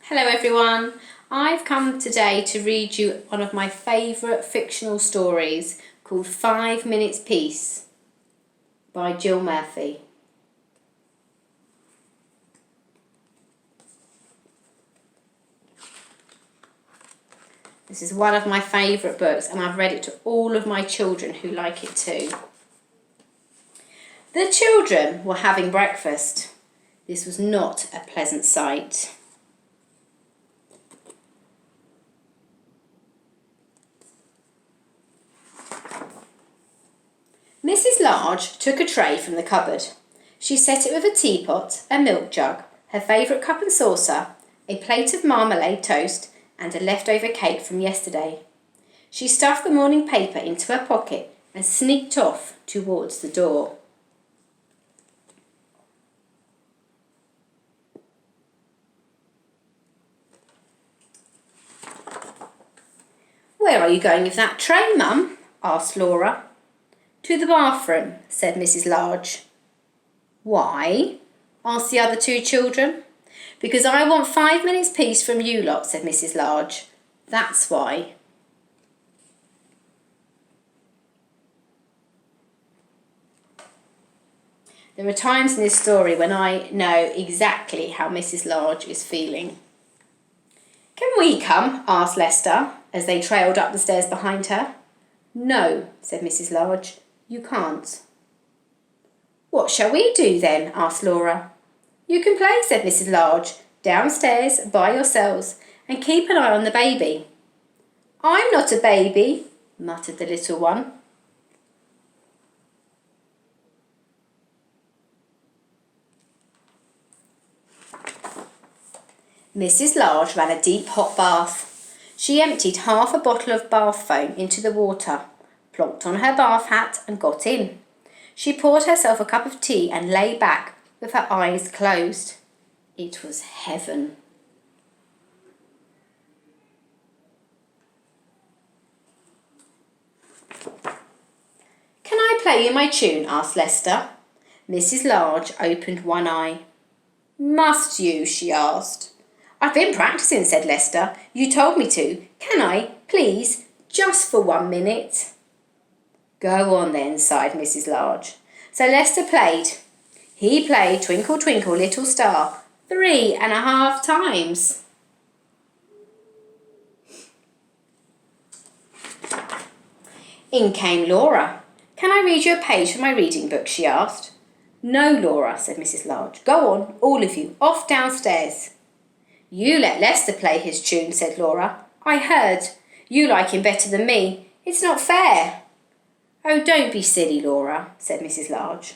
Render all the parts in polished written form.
Hello everyone, I've come today to read you one of my favourite fictional stories called 5 Minutes Peace by Jill Murphy. This is one of my favourite books and I've read it to all of my children who like it too. The children were having breakfast. This was not a pleasant sight. Mrs. Large took a tray from the cupboard. She set it with a teapot, a milk jug, her favourite cup and saucer, a plate of marmalade toast and a leftover cake from yesterday. She stuffed the morning paper into her pocket and sneaked off towards the door. "Where are you going with that tray, Mum?" asked Laura. "To the bathroom," said Mrs. Large. "Why?" asked the other two children. "Because I want 5 minutes peace from you lot," said Mrs. Large. "That's why." There are times in this story when I know exactly how Mrs. Large is feeling. "Can we come?" asked Lester as they trailed up the stairs behind her. "No," said Mrs. Large. "You can't." "What shall we do then?" asked Laura. "You can play," said Mrs. Large, "downstairs by yourselves and keep an eye on the baby." "I'm not a baby," muttered the little one. Mrs. Large ran a deep hot bath. She emptied half a bottle of bath foam into the water, plonked on her bath hat and got in. She poured herself a cup of tea and lay back with her eyes closed. It was heaven. "Can I play you my tune?" asked Lester. Mrs. Large opened one eye. "Must you?" she asked. "I've been practicing," said Lester. "You told me to. Can I, please, just for 1 minute?" "Go on then," sighed Mrs. Large. So Lester played. He played Twinkle, Twinkle, Little Star 3.5 times. In came Laura. "Can I read you a page from my reading book?" she asked. "No, Laura," said Mrs. Large. "Go on, all of you, off downstairs." "You let Lester play his tune," said Laura. "I heard. You like him better than me. It's not fair." "Oh, don't be silly, Laura," said Mrs. Large.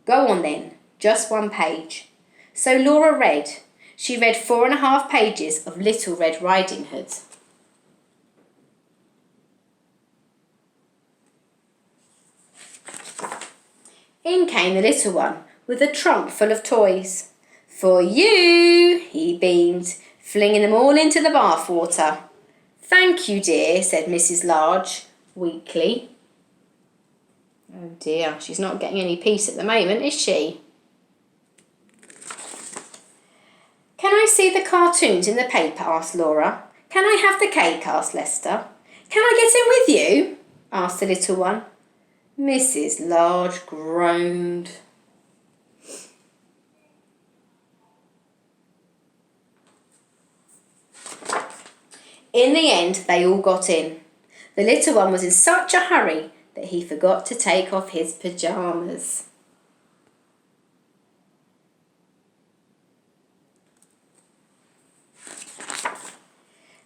"Go on then, just 1 page." So Laura read. She read 4.5 pages of Little Red Riding Hood. In came the little one with a trunk full of toys. "For you," he beamed, flinging them all into the bath water. "Thank you, dear," said Mrs. Large weakly. Oh dear, she's not getting any peace at the moment, is she? "Can I see the cartoons in the paper?" asked Laura. "Can I have the cake?" asked Lester. "Can I get in with you?" asked the little one. Mrs. Large groaned. In the end, they all got in. The little one was in such a hurry that he forgot to take off his pyjamas.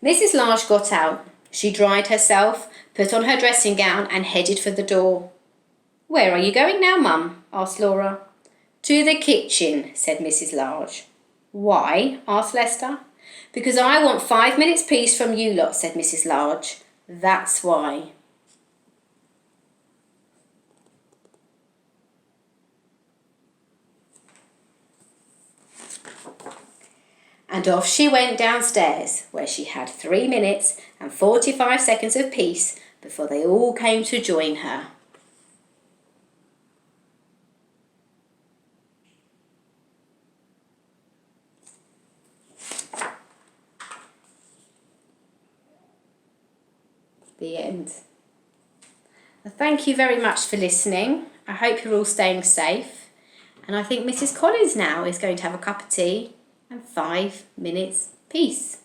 Mrs. Large got out. She dried herself, put on her dressing gown and headed for the door. "Where are you going now, Mum?" asked Laura. "To the kitchen," said Mrs. Large. "Why?" asked Lester. "Because I want 5 minutes peace from you lot," said Mrs. Large. "That's why." And off she went downstairs, where she had 3 minutes and 45 seconds of peace before they all came to join her. The end. Well, thank you very much for listening. I hope you're all staying safe. And I think Mrs. Collins now is going to have a cup of tea and 5 minutes peace.